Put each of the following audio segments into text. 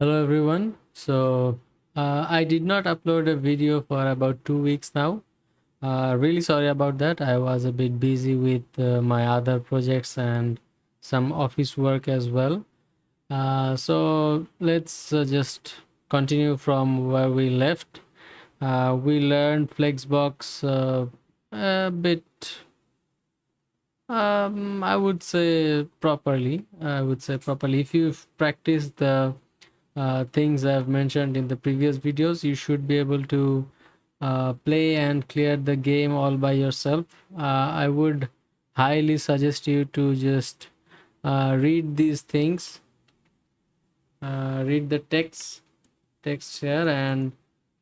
Hello everyone. I did not upload a video for about 2 weeks now. Really sorry about that. I was a bit busy with my other projects and some office work as well. So let's just continue from where we left. We learned Flexbox a bit, I would say properly. If you've practiced the things I've mentioned in the previous videos, you should be able to play and clear the game all by yourself. I would highly suggest you to just read these things, read the text here, and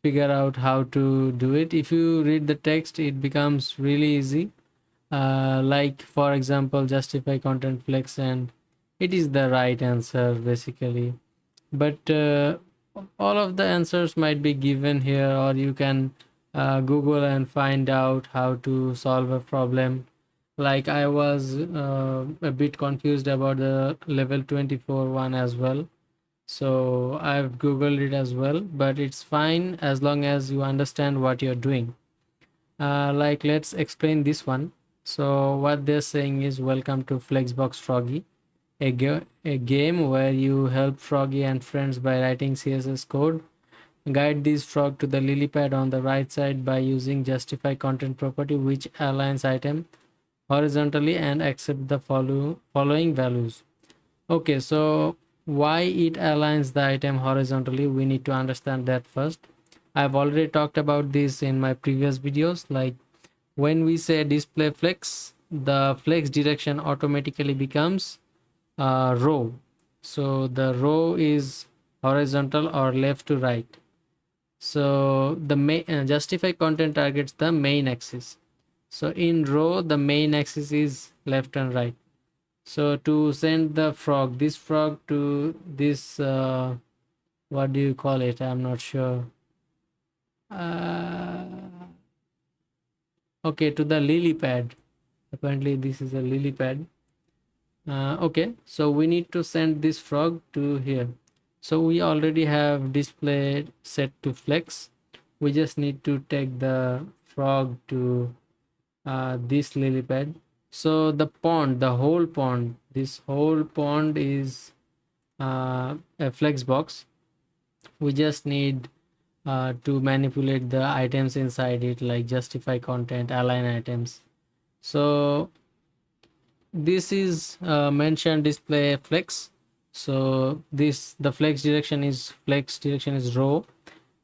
figure out how to do it. If you read the text, it becomes really easy. Like for example, justify content flex, and it is the right answer basically, but all of the answers might be given here, or you can google and find out how to solve a problem. Like I was a bit confused about the level 24 one as well, so I've googled it as well, but it's fine as long as you understand what you're doing. Like let's explain this one. So what they're saying is, welcome to Flexbox Froggy, a game where you help Froggy and friends by writing CSS code. Guide this frog to the lily pad on the right side by using justify content property, which aligns item horizontally and accept the following values. Okay, so why it aligns the item horizontally, we need to understand that first. I've already talked about this in my previous videos. Like when we say display flex, the flex direction automatically becomes row. So the row is horizontal or left to right. So the main justify content targets the main axis. So in row, the main axis is left and right. So to send the frog, this frog to this, what do you call it? I'm not sure. Uh, okay, to the lily pad. Apparently, this is a lily pad. Okay, so we need to send this frog to here. So we already have display set to flex. We just need to take the frog to this lily pad. So the pond, the whole pond, this whole pond is a flex box. We just need to manipulate the items inside it, like justify content, align items. So this is mentioned display flex. So this, the flex direction is row,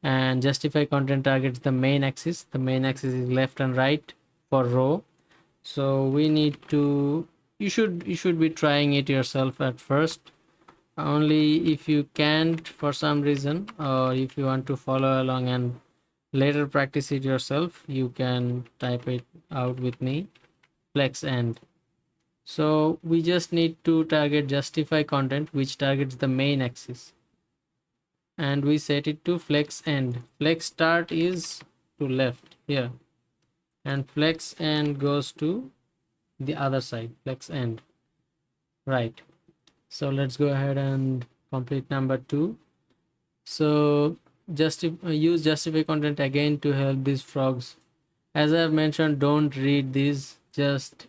and justify content targets the main axis. The main axis is left and right for row. So we need to, you should be trying it yourself at first. Only if you can't for some reason, or if you want to follow along and later practice it yourself, you can type it out with me. Flex end. So we just need to target justify content, which targets the main axis, and we set it to flex end. Flex start is to left here, and flex end goes to the other side, flex end right. So let's go ahead and complete number 2. So use justify content again to help these frogs. As I've mentioned, don't read these, just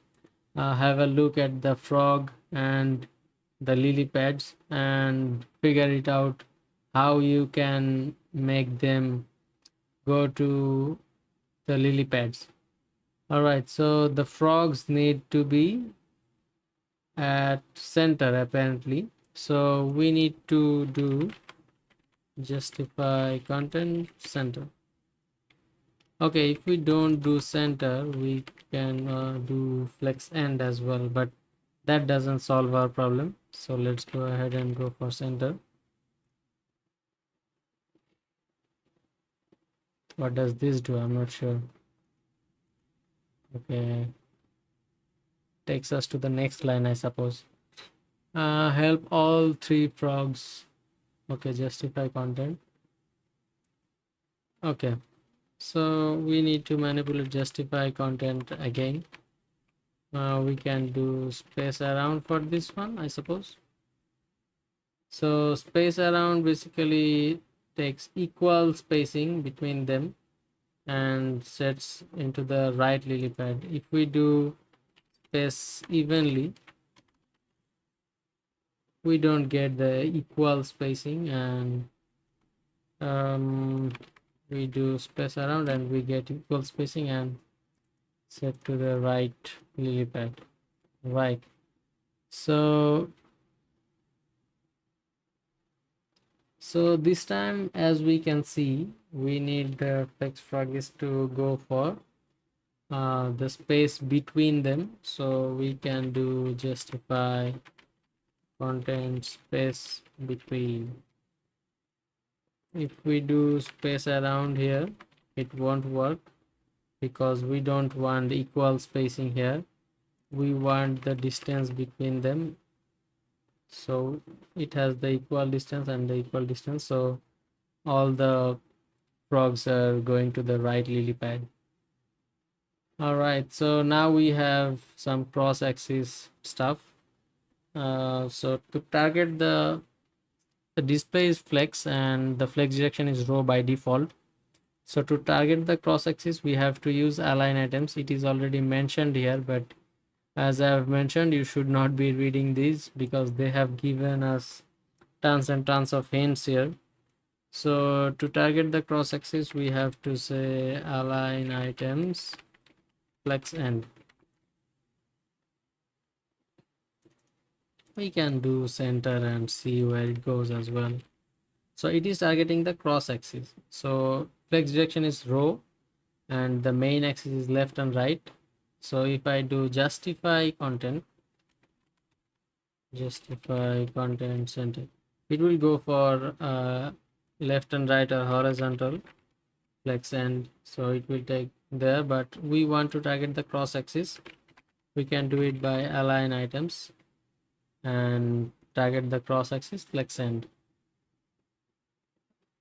have a look at the frog and the lily pads and figure it out how you can make them go to the lily pads. All right, so the frogs need to be at center apparently, so we need to do justify content center. Okay, if we don't do center, we can do flex end as well, but that doesn't solve our problem. So let's go ahead and go for center. What does this do? I'm not sure. Okay, takes us to the next line, I suppose. Help all 3 frogs. Okay, justify content. Okay, so we need to manipulate justify content again. We can do space around for this one, I suppose. So space around basically takes equal spacing between them and sets into the right lily pad. If we do space evenly, we don't get the equal spacing, and we do space around and we get equal spacing and set to the right lily pad. Right. So this time, as we can see, we need the flex froggies to go for the space between them. So we can do justify content space between. If we do space around here, it won't work because we don't want equal spacing here. We want the distance between them, so it has the equal distance and the equal distance, so all the frogs are going to the right lily pad. All right, so now we have some cross-axis stuff. So to target the display is flex and the flex direction is row by default. So to target the cross-axis, we have to use align items. It is already mentioned here, but as I have mentioned, you should not be reading these because they have given us tons and tons of hints here. So to target the cross-axis, we have to say align items flex end. We can do center and see where it goes as well. So it is targeting the cross-axis. So flex direction is row and the main axis is left and right. So if I do justify content center, it will go for left and right or horizontal flex end, so it will take there, but we want to target the cross axis. We can do it by align items and target the cross axis flex end.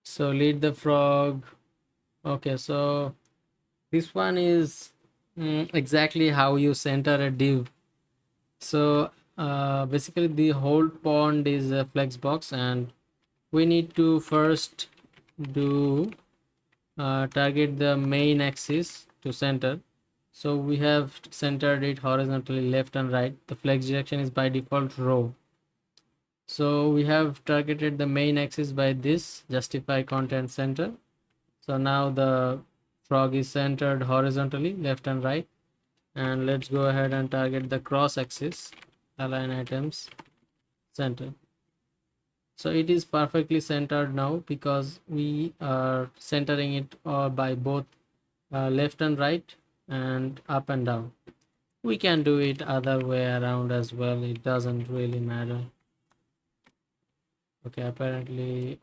So lead the frog. Okay, so this one is exactly how you center a div. So basically the whole pond is a Flexbox, and we need to first do target the main axis to center. So we have centered it horizontally left and right. The flex direction is by default row. So we have targeted the main axis by this justify content center. So now the frog is centered horizontally left and right, and let's go ahead and target the cross axis align items center. So it is perfectly centered now because we are centering it by both left and right and up and down. We can do it other way around as well, it doesn't really matter. Okay, apparently,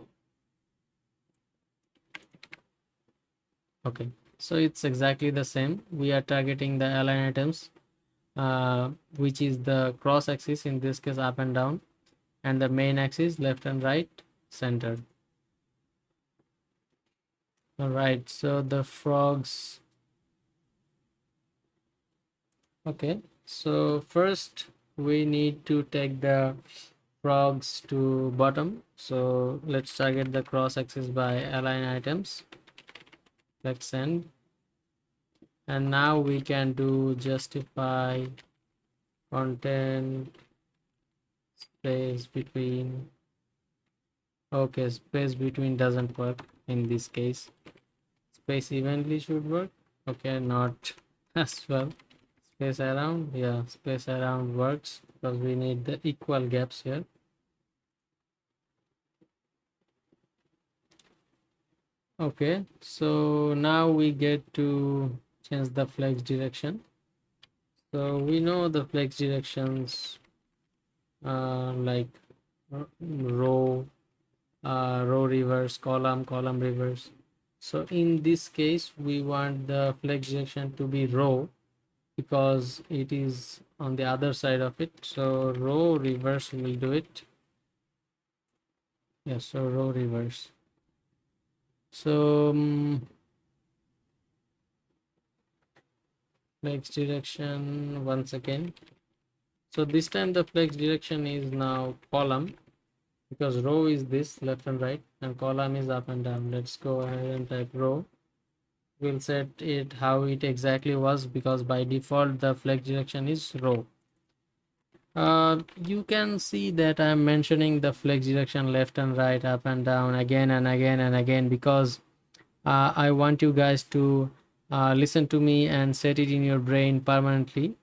okay, so it's exactly the same. We are targeting the align items, which is the cross axis, in this case up and down, and the main axis left and right centered. All right, so the frogs. Okay, so first we need to take the frogs to bottom. So let's target the cross axis by align items flex end, and now we can do justify content space between. Okay, space between doesn't work in this case. Space evenly should work. Okay, not as well. Space around, yeah, space around works because we need the equal gaps here. Okay, so now we get to change the flex direction. So we know the flex directions like row, row reverse, column reverse. So in this case, we want the flex direction to be row because it is on the other side of it. So row reverse will do it. Yes, so row reverse. So flex direction once again. So this time the flex direction is now column. because row is this left and right and column is up and down. Let's go ahead and type row. We'll set it how it exactly was, because by default the flex direction is row. You can see that I'm mentioning the flex direction left and right, up and down, again and again and again, because I want you guys to listen to me and set it in your brain permanently,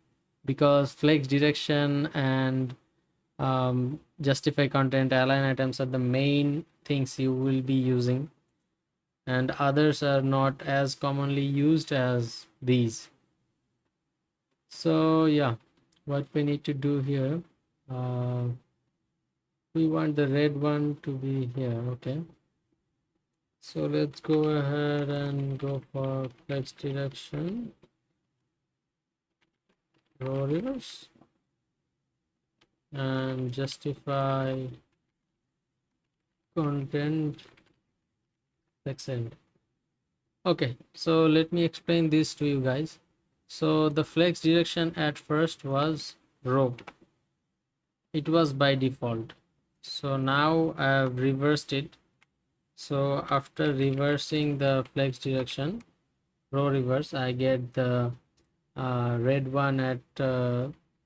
because flex direction and justify content, align items are the main things you will be using, and others are not as commonly used as these. So yeah, what we need to do here, uh, we want the red one to be here. Okay, so let's go ahead and go for flex direction, row reverse, and justify content flex end. Okay, so let me explain this to you guys. So the flex direction at first was row, it was by default. So now I have reversed it. So after reversing the flex direction, row reverse, I get the red one at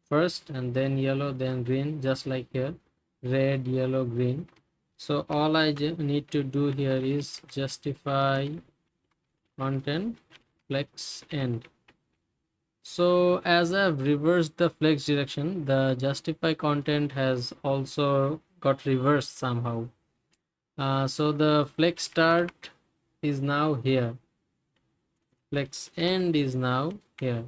first, and then yellow, then green, just like here, red, yellow, green. So all I need to do here is justify content flex end. So as I've reversed the flex direction, the justify content has also got reversed somehow. So the flex start is now here, flex end is now here.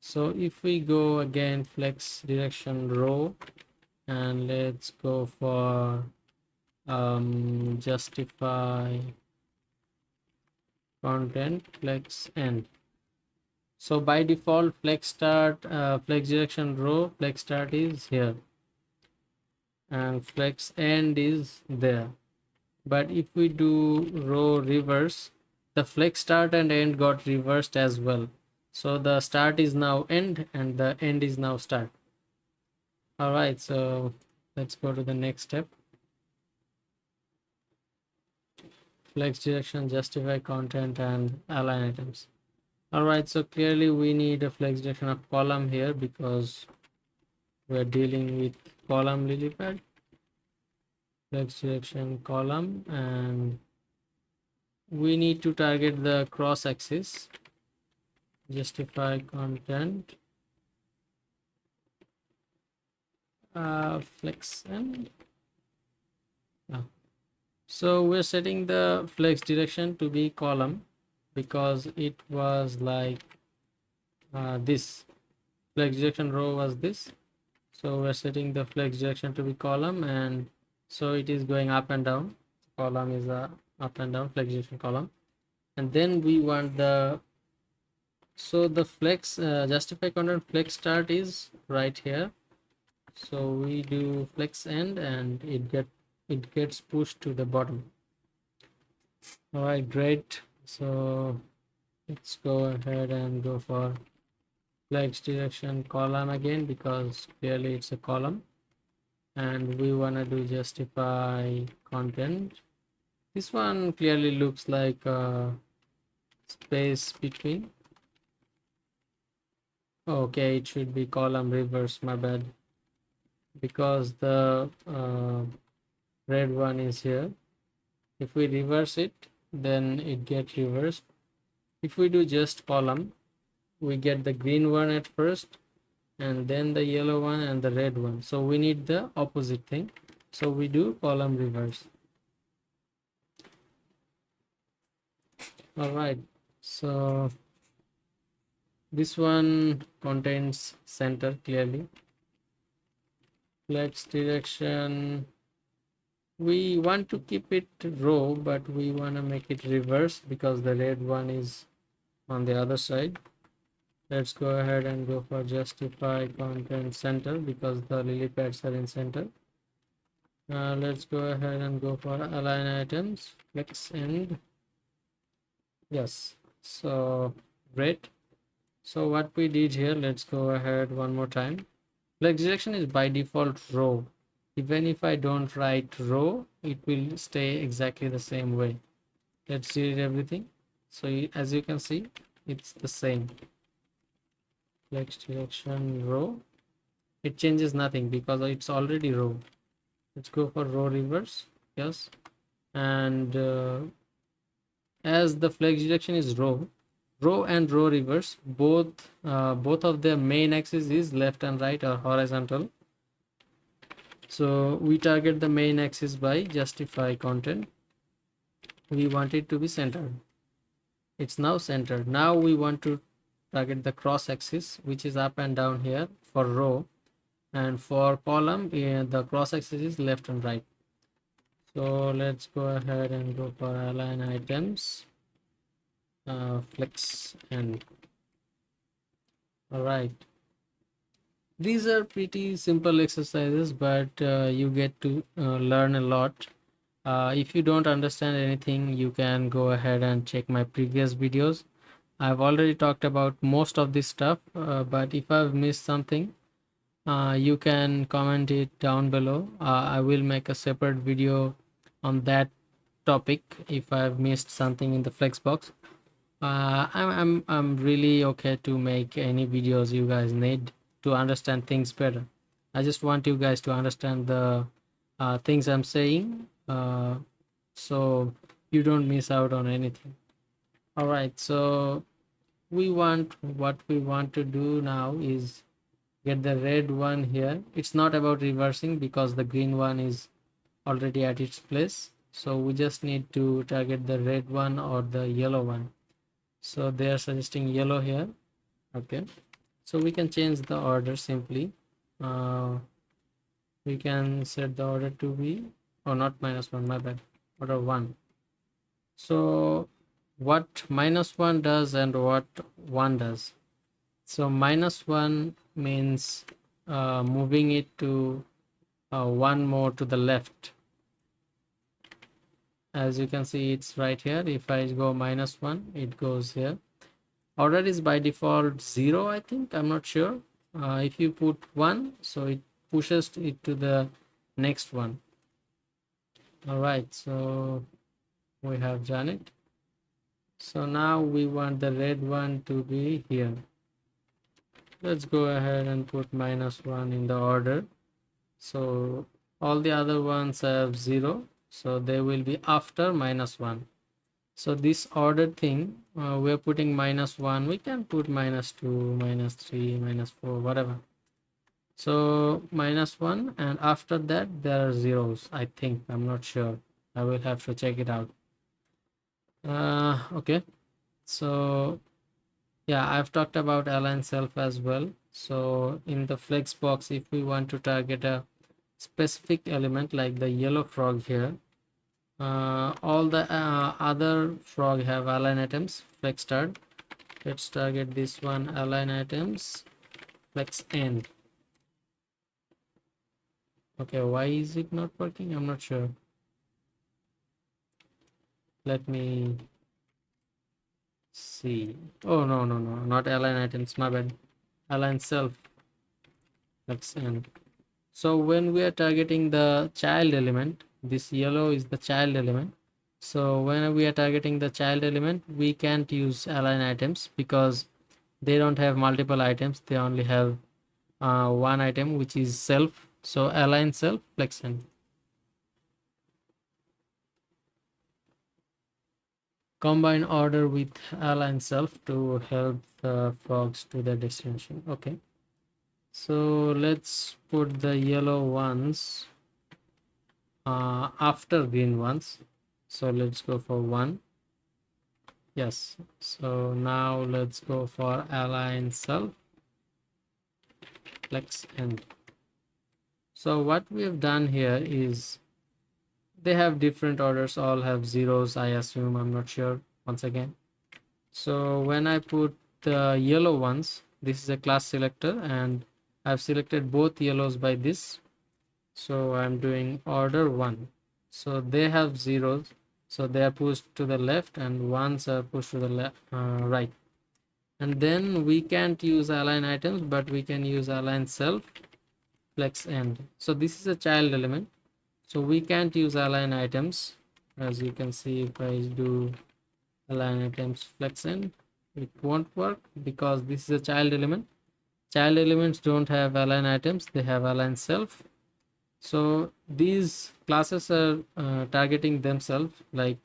So if we go again flex direction row, and let's go for justify content flex end. So by default flex start, flex direction row, flex start is here and flex end is there. But if we do row reverse, the flex start and end got reversed as well. So the start is now end and the end is now start. All right, so let's go to the next step. Flex direction, justify content, and align items. All right, so clearly we need a flex direction of column here because we're dealing with column lily pad. Flex direction column, and we need to target the cross axis. Justify content flex end. So we're setting the flex direction to be column because it was like this. Flex direction row was this, so we're setting the flex direction to be column, and so it is going up and down. Column is a up and down flex direction column, and then we want the, so the flex justify content flex start is right here. So we do flex end and it gets pushed to the bottom. All right, great. So let's go ahead and go for flex direction column again because clearly it's a column, and we want to do justify content. This one clearly looks like a space between. Okay, it should be column reverse, my bad, because the red one is here. If we reverse it, then it gets reversed. If we do just column, we get the green one at first, and then the yellow one and the red one. So we need the opposite thing. So we do column reverse. All right. So this one contains center clearly. Flex direction, we want to keep it row, but we want to make it reverse because the red one is on the other side. Let's go ahead and go for justify content center because the lily pads are in center. Let's go ahead and go for align items, flex end. Yes, so great. So what we did here, let's go ahead one more time. Flex direction is by default row, Even if I don't write row, it will stay exactly the same way. Let's delete everything. So as you can see, it's the same. Flex direction row. It changes nothing because it's already row. Let's go for row reverse. Yes. And as the flex direction is row and row reverse, both of their main axis is left and right or horizontal. So we target the main axis by justify content. We want it to be centered. It's now centered. Now we want to target the cross axis, which is up and down here for row, and for column the cross axis is left and right. So let's go ahead and go for align items, flex and all right. These are pretty simple exercises, but you get to learn a lot. If you don't understand anything, you can go ahead and check my previous videos. I've already talked about most of this stuff, but if I've missed something, you can comment it down below. I will make a separate video on that topic if I've missed something in the Flexbox. I'm really okay to make any videos you guys need to understand things better. I just want you guys to understand the things I'm saying, so you don't miss out on anything. All right, so what we want to do now is get the red one here. It's not about reversing because the green one is already at its place, so we just need to target the red one or the yellow one. So they are suggesting yellow here. Okay, so we can change the order simply. We can set the order to be, oh, not -1, my bad, order 1. So what -1 does and what 1 does. So -1 means moving it to one more to the left. As you can see, it's right here. If I go -1, it goes here. Order is by default 0, I think. I'm not sure. If you put 1, so it pushes it to the next one. All right, so we have done it. So now we want the red one to be here. Let's go ahead and put -1 in the order. So all the other ones have 0, so they will be after -1. So this ordered thing, we're putting -1. We can put -2, -3, -4, whatever. So -1, and after that there are zeros, I think. I'm not sure. I will have to check it out. Okay, so yeah, I've talked about align self as well. So in the Flexbox, if we want to target a specific element like the yellow frog here, all the other frog have align items, flex start. Let's target this one, align items, flex end. Okay, why is it not working? I'm not sure. Let me see. Oh, no, not align items, my bad. Align self, flex end. So when we are targeting the child element, this yellow is the child element. So when we are targeting the child element, we can't use align items because they don't have multiple items. They only have one item, which is self. So align self, flex end. Combine order with align self to help the frogs to their destination. Okay. So let's put the yellow ones after green ones. So let's go for 1. Yes, so now let's go for align self, flex end. So what we have done here is they have different orders, all have zeros, I assume. I'm not sure, once again. So when I put the yellow ones, this is a class selector, and I've selected both yellows by this. So I'm doing order 1. So they have zeros, so they are pushed to the left, and ones are pushed to the left, right. And then we can't use align items, but we can use align self, flex end. So this is a child element, so we can't use align items. As you can see, if I do align items flex end, it won't work because this is a child element. Child elements don't have align items, they have align self. So these classes are targeting themselves, like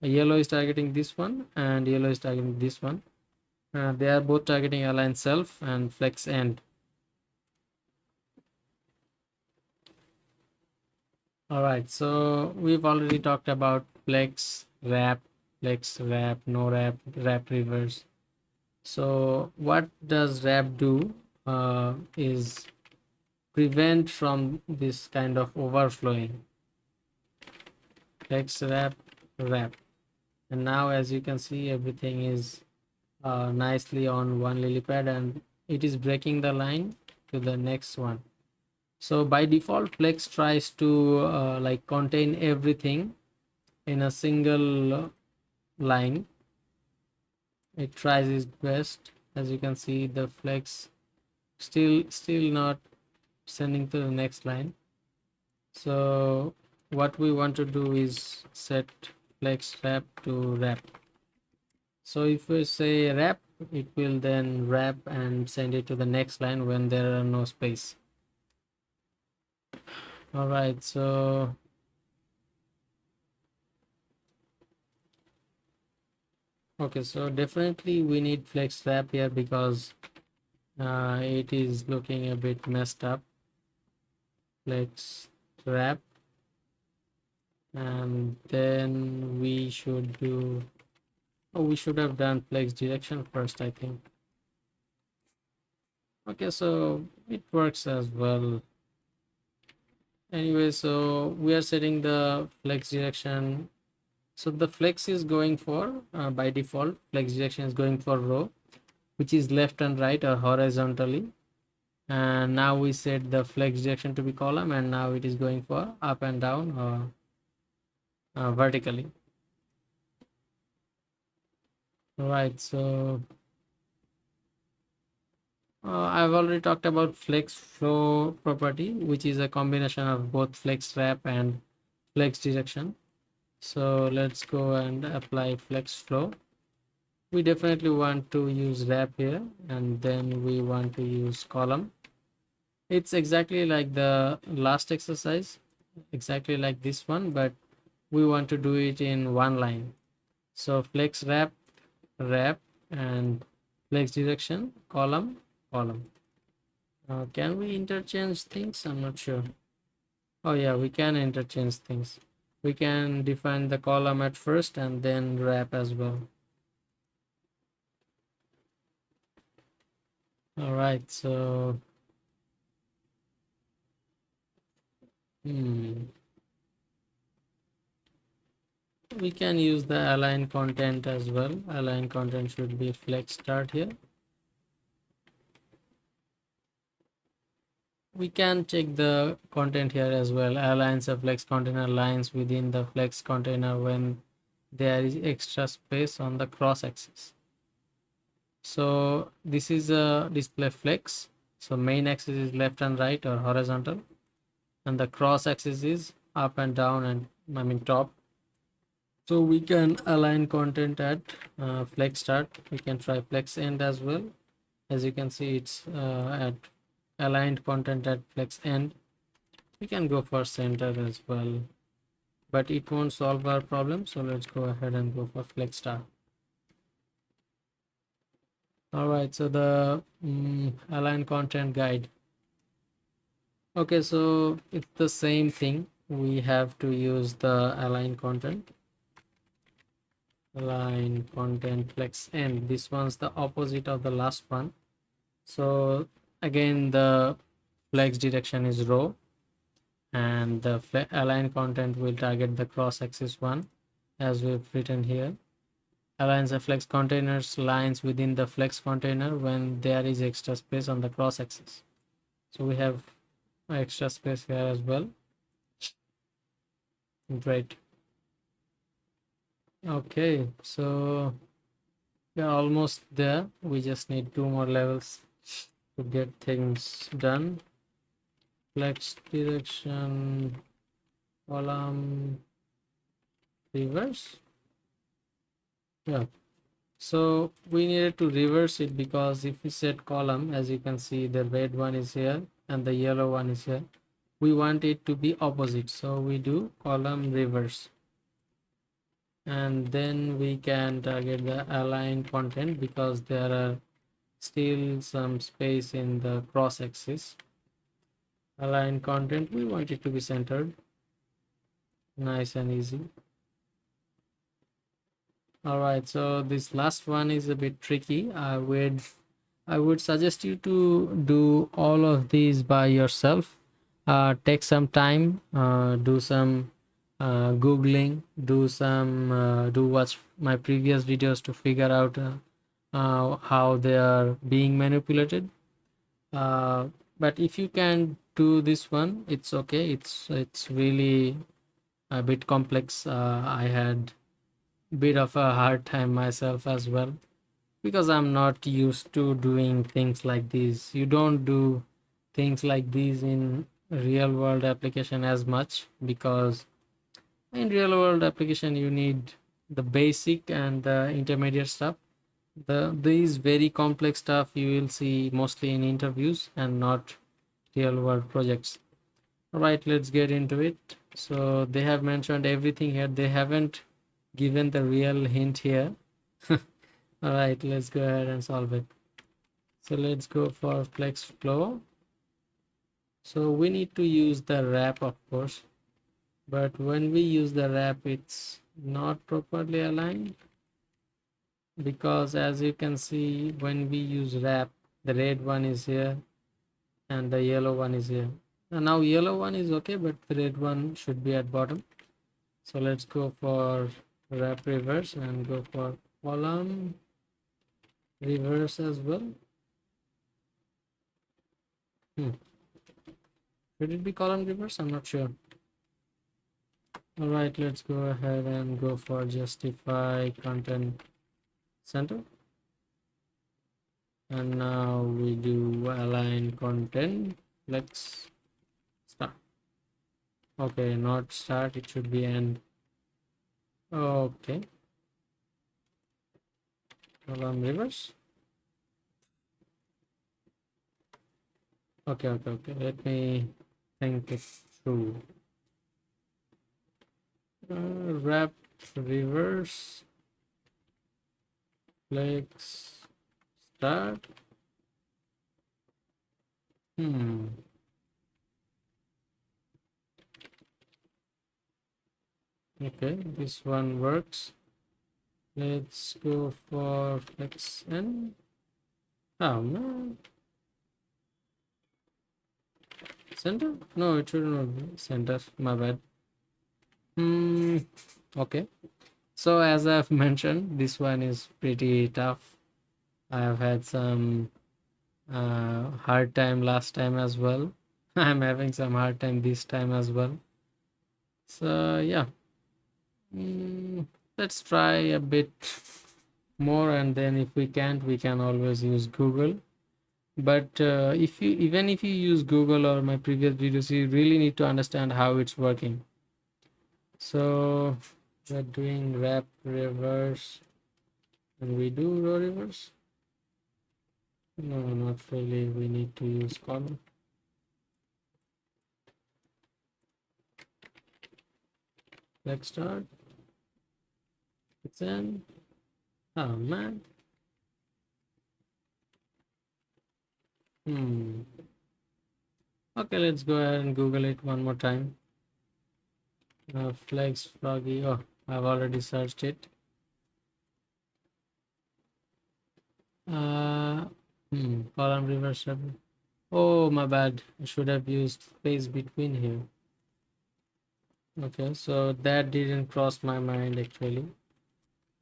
yellow is targeting this one and yellow is targeting this one. They are both targeting align self and flex end. All right, so we've already talked about flex wrap, no wrap, wrap reverse. So what does wrap do is prevent from this kind of overflowing. Flex wrap, wrap, and now as you can see, everything is nicely on one lily pad and it is breaking the line to the next one. So by default, flex tries to like contain everything in a single line. It tries its best. As you can see, the flex still not sending to the next line. So what we want to do is set flex wrap to wrap. So if we say wrap, it will then wrap and send it to the next line when there are no space. All right, so okay, so definitely we need flex wrap here because it is looking a bit messed up. Flex wrap, and then we should do, oh, we should have done flex direction first, I think. Okay, so it works as well. Anyway, so we are setting the flex direction. So the flex is going for by default, flex direction is going for row, which is left and right or horizontally. And now we set the flex direction to be column, and now it is going for up and down or vertically. Right, so I've already talked about flex flow property, which is a combination of both flex wrap and flex direction. So let's go and apply flex flow. We definitely want to use wrap here, and then we want to use column. It's exactly like the last exercise, exactly like this one, but we want to do it in one line. So flex wrap, wrap, and flex direction, column, column. Can we interchange things? I'm not sure. Oh yeah, we can interchange things. We can define the column at first and then wrap as well. All right, so we can use the align content as well. Align content should be flex start here. We can check the content here as well. Aligns a flex container lines within the flex container when there is extra space on the cross axis. So this is a display flex. So main axis is left and right or horizontal, and the cross axis is up and down and I mean top. So we can align content at flex start. We can try flex end as well. As you can see, it's at aligned content at flex end. We can go for center as well, but it won't solve our problem. So let's go ahead and go for flex start. All right, so the align content guide. Okay, so it's the same thing. We have to use the align content flex end. This one's the opposite of the last one. So again, the flex direction is row, and the align content will target the cross axis one, as we've written here. Aligns the flex containers lines within the flex container when there is extra space on the cross axis. So we have extra space here as well. Great. Okay, so we're almost there. We just need 2 more levels to get things done. flex direction column reverse. Yeah, so we needed to reverse it because if we set column, as you can see, the red one is here and the yellow one is here. We want it to be opposite, so we do column reverse, and then we can target the align content because there are still some space in the cross axis. Align content, we want it to be centered, nice and easy. All right, so this last one is a bit tricky. I would suggest you to do all of these by yourself. Take some time, do some googling, do watch my previous videos to figure out how they are being manipulated. Uh, but if you can do this one, it's okay. It's really a bit complex. I had bit of a hard time myself as well because I'm not used to doing things like these. You don't do things like these in real world application as much because in real world application you need the basic and the intermediate stuff. These very complex stuff you will see mostly in interviews and not real world projects. All right, let's get into it. So they have mentioned everything here. They haven't given the real hint here. All right, let's go ahead and solve it. So let's go for flex flow. So we need to use the wrap, of course, but when we use the wrap, it's not properly aligned because as you can see, when we use wrap, the red one is here and the yellow one is here. And now yellow one is okay, but the red one should be at bottom. So let's go for wrap reverse and go for column reverse as well. Should it be column reverse? I'm not sure. All right, let's go ahead and go for justify content center. And now we do align content. Let's start. Okay, not start, it should be end. Okay. Column reverse. Okay. Let me think it through. Wrap reverse. Flex start. Okay, this one works. Let's go for flex n. Oh no. Center? No, it should not be center. My bad. Okay. So as I've mentioned, this one is pretty tough. I have had some hard time last time as well. I'm having some hard time this time as well. So yeah, let's try a bit more, and then if we can't, we can always use Google. But even if you use Google or my previous videos, you really need to understand how it's working. So we're doing wrap reverse, and we do row reverse. No, not really. We need to use column. Let's start. It's in. Oh man. Okay, let's go ahead and Google it one more time. Flex Froggy. Oh, I've already searched it. Column reverse. Oh, my bad. I should have used space between here. Okay, so that didn't cross my mind actually.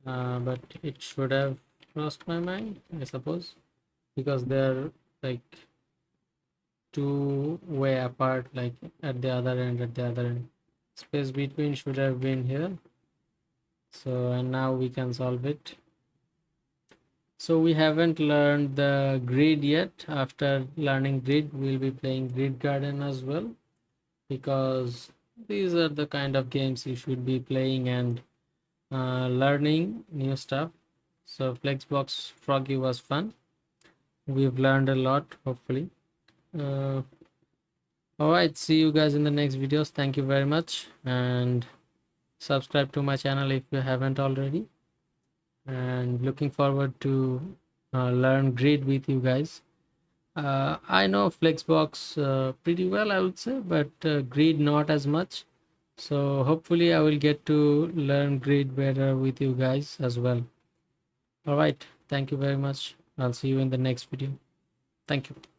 But it should have crossed my mind, I suppose, because they're like two way apart, like at the other end. Space between should have been here. So, and now we can solve it. So we haven't learned the grid yet. After learning grid, we'll be playing grid garden as well, because these are the kind of games you should be playing and learning new stuff. So Flexbox Froggy was fun. We've learned a lot, hopefully. uh, all right, see you guys in the next videos. Thank you very much, and subscribe to my channel if you haven't already, and looking forward to learn grid with you guys. I know Flexbox pretty well, I would say, but grid not as much. So hopefully I will get to learn grid better with you guys as well. All right, thank you very much. I'll see you in the next video. Thank you.